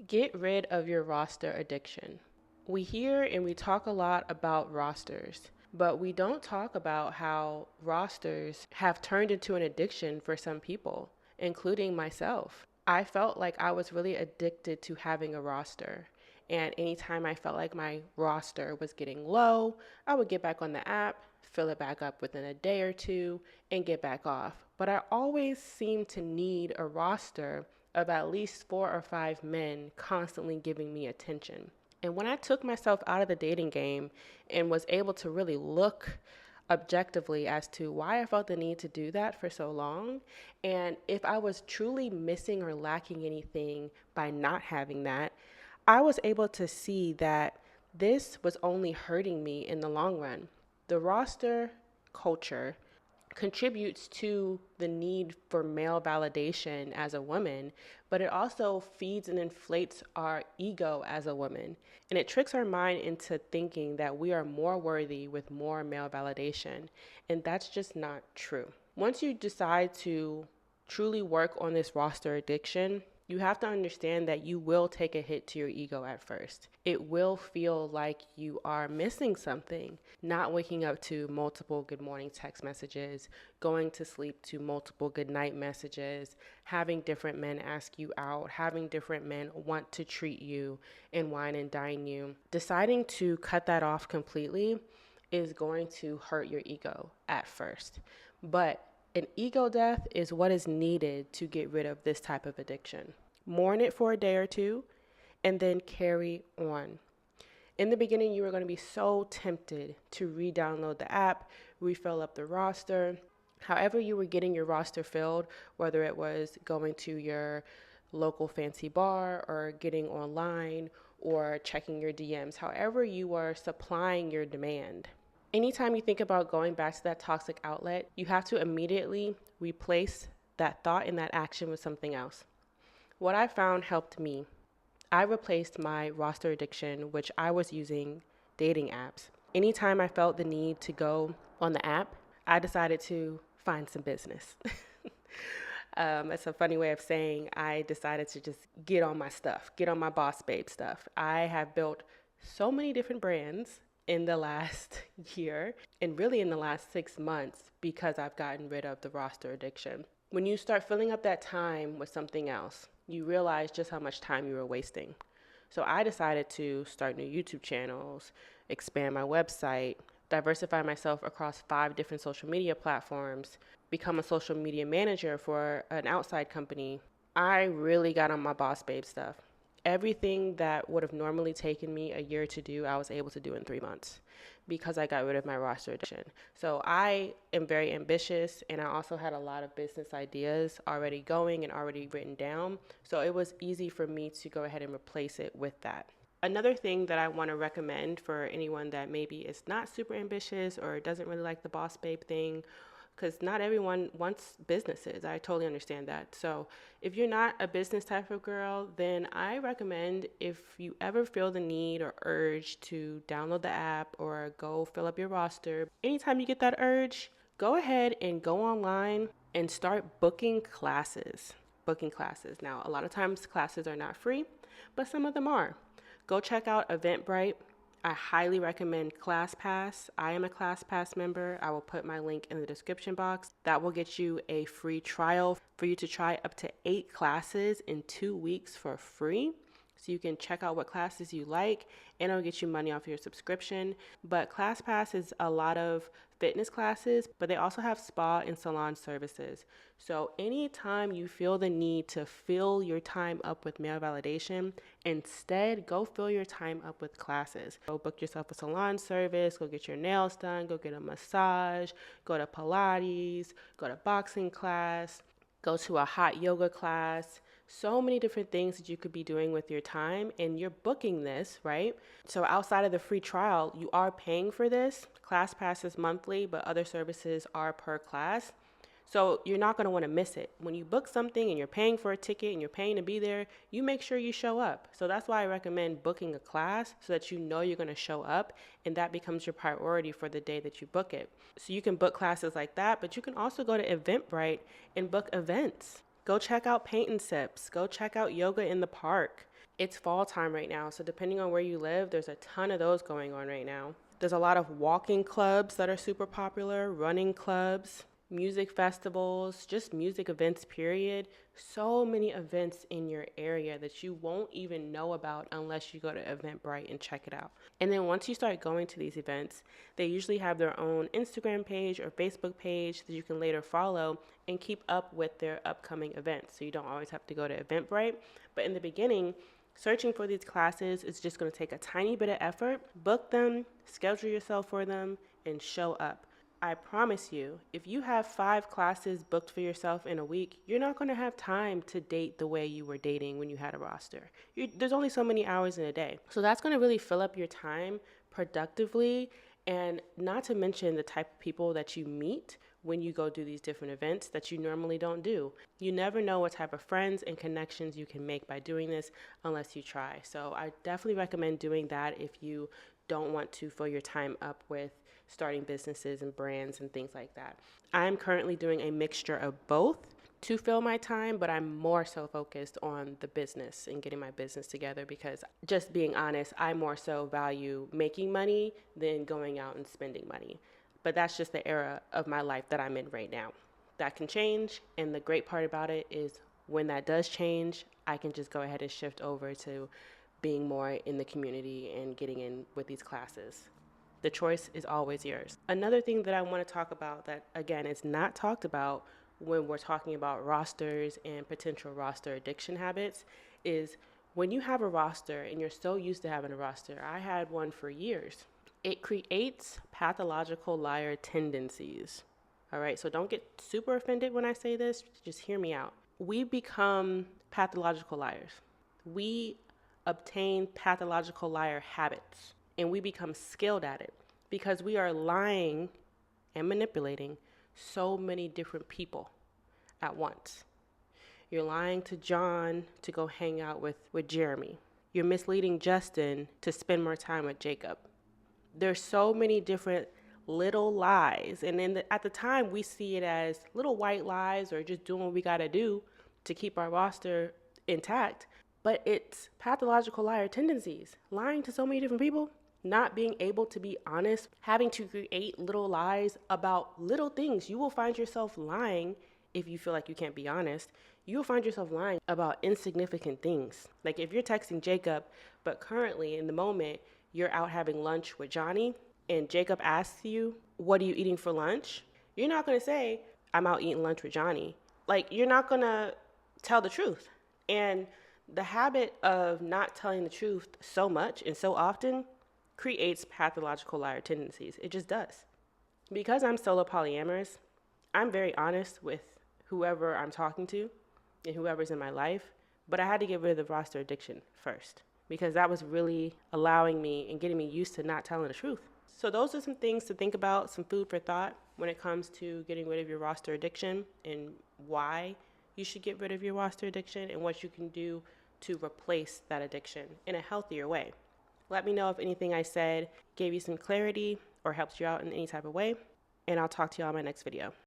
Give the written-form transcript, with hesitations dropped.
Get rid of your roster addiction. We hear and we talk a lot about rosters, but we don't talk about how rosters have turned into an addiction for some people, including myself. I felt like I was really addicted to having a roster. And anytime I felt like my roster was getting low, I would get back on the app, fill it back up within a day or two, and get back off. But I always seemed to need a roster of at least 4 or 5 men constantly giving me attention. And when I took myself out of the dating game and was able to really look objectively as to why I felt the need to do that for so long, and if I was truly missing or lacking anything by not having that, I was able to see that this was only hurting me in the long run. The roster culture contributes to the need for male validation as a woman, but it also feeds and inflates our ego as a woman. And it tricks our mind into thinking that we are more worthy with more male validation. And that's just not true. Once you decide to truly work on this roster addiction, you have to understand that you will take a hit to your ego at first. It will feel like you are missing something, not waking up to multiple good morning text messages, going to sleep to multiple good night messages, having different men ask you out, having different men want to treat you and wine and dine you. Deciding to cut that off completely is going to hurt your ego at first. But an ego death is what is needed to get rid of this type of addiction. Mourn it for a day or two, and then carry on. In the beginning, you were going to be so tempted to re-download the app, refill up the roster. However you were getting your roster filled, whether it was going to your local fancy bar or getting online or checking your DMs, however you are supplying your demand. Anytime you think about going back to that toxic outlet, you have to immediately replace that thought and that action with something else. What I found helped me. I replaced my roster addiction, which I was using dating apps. Anytime I felt the need to go on the app, I decided to find some business. It's a funny way of saying I decided to just get on my stuff, get on my boss babe stuff. I have built so many different brands in the last year and really in the last 6 months because I've gotten rid of the roster addiction. When you start filling up that time with something else, you realize just how much time you were wasting. So I decided to start new YouTube channels, expand my website, diversify myself across 5 different social media platforms, become a social media manager for an outside company. I really got on my boss babe stuff. Everything that would have normally taken me a year to do, I was able to do in 3 months because I got rid of my roster addiction. So I am very ambitious, and I also had a lot of business ideas already going and already written down. So it was easy for me to go ahead and replace it with that. Another thing that I want to recommend for anyone that maybe is not super ambitious or doesn't really like the boss babe thing, because not everyone wants businesses. I totally understand that. So if you're not a business type of girl, then I recommend, if you ever feel the need or urge to download the app or go fill up your roster, anytime you get that urge, go ahead and go online and start booking classes. Now, a lot of times classes are not free, but some of them are. Go check out Eventbrite. I highly recommend ClassPass. I am a ClassPass member. I will put my link in the description box. That will get you a free trial for you to try up to 8 classes in 2 weeks for free. So you can check out what classes you like, and it'll get you money off your subscription. But ClassPass is a lot of fitness classes, but they also have spa and salon services. So anytime you feel the need to fill your time up with male validation, instead go fill your time up with classes. Go book yourself a salon service, go get your nails done, go get a massage, go to Pilates, go to boxing class, go to a hot yoga class. So many different things that you could be doing with your time, and you're booking this, right? So outside of the free trial, you are paying for this. ClassPass is monthly, but other services are per class. So you're not going to want to miss it. When you book something and you're paying for a ticket and you're paying to be there, you make sure you show up. So that's why I recommend booking a class so that you know you're going to show up, and that becomes your priority for the day that you book it. So you can book classes like that, but you can also go to Eventbrite and book events. Go check out Paint and Sips. Go check out Yoga in the Park. It's fall time right now, so depending on where you live, there's a ton of those going on right now. There's a lot of walking clubs that are super popular, running clubs, music festivals, just music events, period. So many events in your area that you won't even know about unless you go to Eventbrite and check it out. And then once you start going to these events, they usually have their own Instagram page or Facebook page that you can later follow and keep up with their upcoming events. So you don't always have to go to Eventbrite. But in the beginning, searching for these classes is just going to take a tiny bit of effort. Book them, schedule yourself for them, and show up. I promise you, if you have 5 classes booked for yourself in a week, you're not going to have time to date the way you were dating when you had a roster. There's only so many hours in a day. So that's going to really fill up your time productively, and not to mention the type of people that you meet when you go do these different events that you normally don't do. You never know what type of friends and connections you can make by doing this unless you try. So I definitely recommend doing that if you don't want to fill your time up with starting businesses and brands and things like that. I'm currently doing a mixture of both to fill my time, but I'm more so focused on the business and getting my business together because, just being honest, I more so value making money than going out and spending money. But that's just the era of my life that I'm in right now. That can change, and the great part about it is when that does change, I can just go ahead and shift over to being more in the community and getting in with these classes. The choice is always yours. Another thing that I want to talk about that, again, is not talked about when we're talking about rosters and potential roster addiction habits is when you have a roster and you're so used to having a roster. I had one for years. It creates pathological liar tendencies. All right, so don't get super offended when I say this. Just hear me out. We become pathological liars. We obtain pathological liar habits, and we become skilled at it because we are lying and manipulating so many different people at once. You're lying to John to go hang out with Jeremy. You're misleading Justin to spend more time with Jacob. There's so many different little lies, and at the time we see it as little white lies or just doing what we gotta do to keep our roster intact. But it's pathological liar tendencies, lying to so many different people, not being able to be honest, having to create little lies about little things. You will find yourself lying if you feel like you can't be honest. You will find yourself lying about insignificant things. Like if you're texting Jacob, but currently in the moment, you're out having lunch with Johnny, and Jacob asks you, "What are you eating for lunch?" You're not going to say, "I'm out eating lunch with Johnny." Like, you're not going to tell the truth. And the habit of not telling the truth so much and so often creates pathological liar tendencies. It just does. Because I'm solo polyamorous, I'm very honest with whoever I'm talking to and whoever's in my life, but I had to get rid of the roster addiction first because that was really allowing me and getting me used to not telling the truth. So those are some things to think about, some food for thought when it comes to getting rid of your roster addiction and why you should get rid of your roster addiction and what you can do to replace that addiction in a healthier way. Let me know if anything I said gave you some clarity or helped you out in any type of way, and I'll talk to you all in my next video.